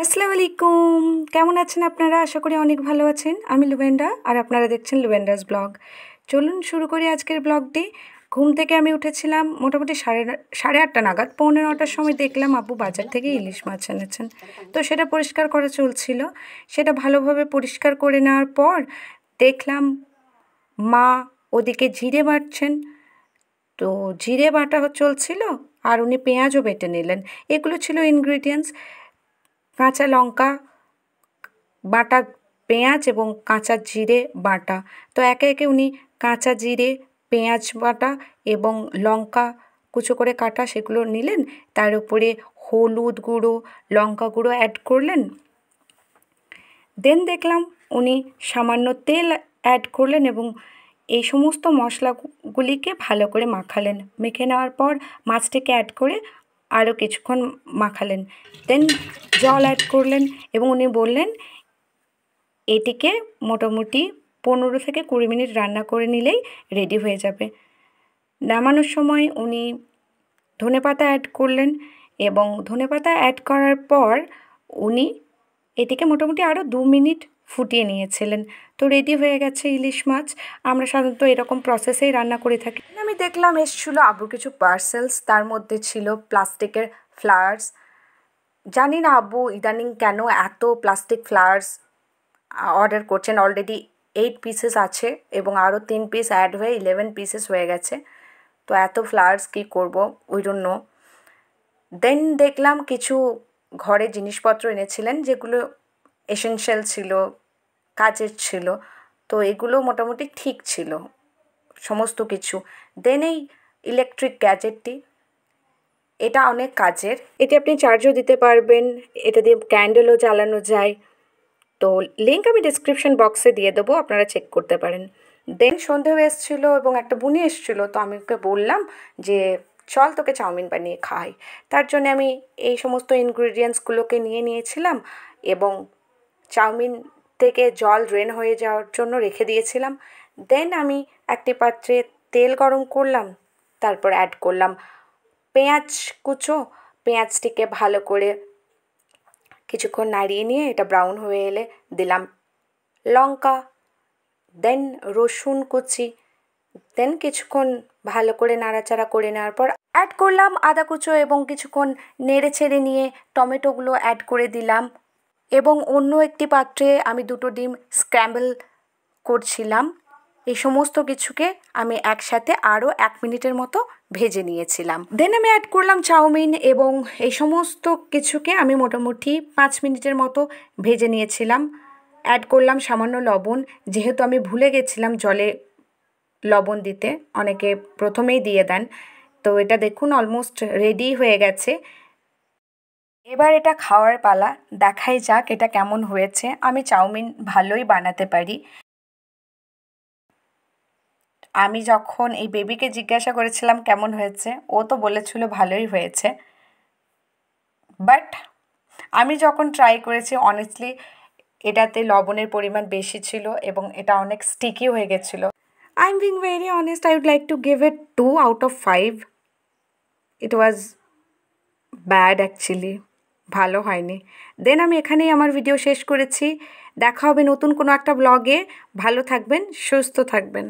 আসসালামু আলাইকুম, কেমন আছেন আপনারা? আশা করি অনেক ভালো আছেন। আমি লুবেন্ডা আর আপনারা দেখছেন লুবেন্ডাস ব্লগ। চলুন শুরু করি আজকের ব্লগটি। ঘুম থেকে আমি উঠেছিলাম মোটামুটি সাড়ে আটটা নাগাদ। 9:45টার সময় দেখলাম আব্বু বাজার থেকে ইলিশ মাছ এনেছেন। তো সেটা পরিষ্কার করা চলছিল। সেটা ভালোভাবে পরিষ্কার করে নেওয়ার পর দেখলাম মা ওদিকে জিরে বাটছেন। তো জিরে বাটা চলছিল আর উনি পেঁয়াজও বেটে নিলেন। এগুলো ছিল ইনগ্রিডিয়েন্টস। কাঁচা লঙ্কা বাটা, পেঁয়াজ এবং কাঁচা জিরে বাটা। তো একে একে উনি কাঁচা জিরে, পেঁয়াজ বাটা এবং লঙ্কা কুচো করে কাটা সেগুলো নিলেন। তার উপরে হলুদ গুঁড়ো, লঙ্কা গুঁড়ো অ্যাড করলেন। দেন দেখলাম উনি সামান্য তেল অ্যাড করলেন এবং এই সমস্ত মশলাগুলিকে ভালো করে মাখালেন। মেখে নেওয়ার পর মাছটিকে অ্যাড করে আরও কিছুক্ষণ মাখালেন। দেন জল অ্যাড করলেন এবং উনি বললেন এটিকে মোটামুটি 15 থেকে 20 মিনিট রান্না করে নিলেই রেডি হয়ে যাবে। নামানোর সময় উনি ধনেপাতা অ্যাড করলেন এবং ধনেপাতা অ্যাড করার পর উনি এটিকে মোটামুটি আরও 2 মিনিট ফুটিয়ে নিয়েছিলেন। তো রেডি হয়ে গেছে ইলিশ মাছ। আমরা সাধারণত এরকম প্রসেসেই রান্না করে থাকি। আমি দেখলাম এসেছিলো আব্বুর কিছু পার্সেলস, তার মধ্যে ছিল প্লাস্টিকের ফ্লাওয়ার্স। জানি না আব্বু ইদানিং কেন এত প্লাস্টিক ফ্লাওয়ার্স অর্ডার করছেন। অলরেডি 8 পিসেস আছে এবং আরও 3 পিস অ্যাড হয়ে 11 পিসেস হয়ে গেছে। তো এত ফ্লাওয়ার্স কী করবো, উই ডোন্ট নো। দেন দেখলাম কিছু ঘরে জিনিসপত্র এনেছিলেন যেগুলো এসেনশিয়াল ছিল, কাচের ছিল। তো এগুলো মোটামুটি ঠিক ছিল সমস্ত কিছু। দেন এই ইলেকট্রিক গ্যাজেটটি, এটা অনেক কাজের। এটি আপনি চার্জও দিতে পারবেন, এটা দিয়ে ক্যান্ডেলও জ্বালানো যায়। তো লিঙ্ক আমি ডিসক্রিপশন বক্সে দিয়ে দেবো, আপনারা চেক করতে পারেন। দেন সন্ধেও এসেছিলো এবং একটা বুনি এসেছিলো। তো আমি ওকে বললাম যে চল তোকে চাউমিন বানিয়ে খাই। তার জন্য আমি এই সমস্ত ইনগ্রিডিয়েন্টসগুলোকে নিয়ে নিয়েছিলাম এবং চাউমিন থেকে জল ড্রেন হয়ে যাওয়ার জন্য রেখে দিয়েছিলাম। দেন আমি একটি পাত্রে তেল গরম করলাম, তারপর অ্যাড করলাম পেঁয়াজ কুচো। পেঁয়াজটিকে ভালো করে কিছুক্ষণ নাড়িয়ে নিয়ে এটা ব্রাউন হয়ে এলে দিলাম লঙ্কা, দেন রসুন কুচি। দেন কিছুক্ষণ ভালো করে নাড়াচাড়া করে নেওয়ার পর অ্যাড করলাম আদা কুচো এবং কিছুক্ষণ নেড়ে ছেড়ে নিয়ে টমেটোগুলো অ্যাড করে দিলাম এবং অন্য একটি পাত্রে আমি 2টো ডিম স্ক্র্যাম্বল করছিলাম। এই সমস্ত কিছুকে আমি একসাথে আরও 1 মিনিটের মতো ভেজে নিয়েছিলাম। দেন আমি অ্যাড করলাম চাউমিন এবং এই সমস্ত কিছুকে আমি মোটামুটি 5 মিনিটের মতো ভেজে নিয়েছিলাম। অ্যাড করলাম সামান্য লবণ, যেহেতু আমি ভুলে গেছিলাম জলে লবণ দিতে, অনেকে প্রথমেই দিয়ে দেন। তো এটা দেখুন অলমোস্ট রেডি হয়ে গেছে। এবার এটা খাওয়ার পালা, দেখাই যাক এটা কেমন হয়েছে। আমি চাউমিন ভালোই বানাতে পারি। আমি যখন এই বেবিকে জিজ্ঞাসা করেছিলাম কেমন হয়েছে, ও তো বলেছিল ভালোই হয়েছে। বাট আমি যখন ট্রাই করেছি অনেস্টলি এটাতে লবণের পরিমাণ বেশি ছিল এবং এটা অনেক স্টিকি হয়ে গেছিলো। I am being very honest, I would like to give it 2 out of 5. It was bad actually, ভালো হয়নি। দেন আমি এখানেই আমার ভিডিও শেষ করেছি। দেখা হবে নতুন কোনো একটা ব্লগে। ভালো থাকবেন, সুস্থ থাকবেন।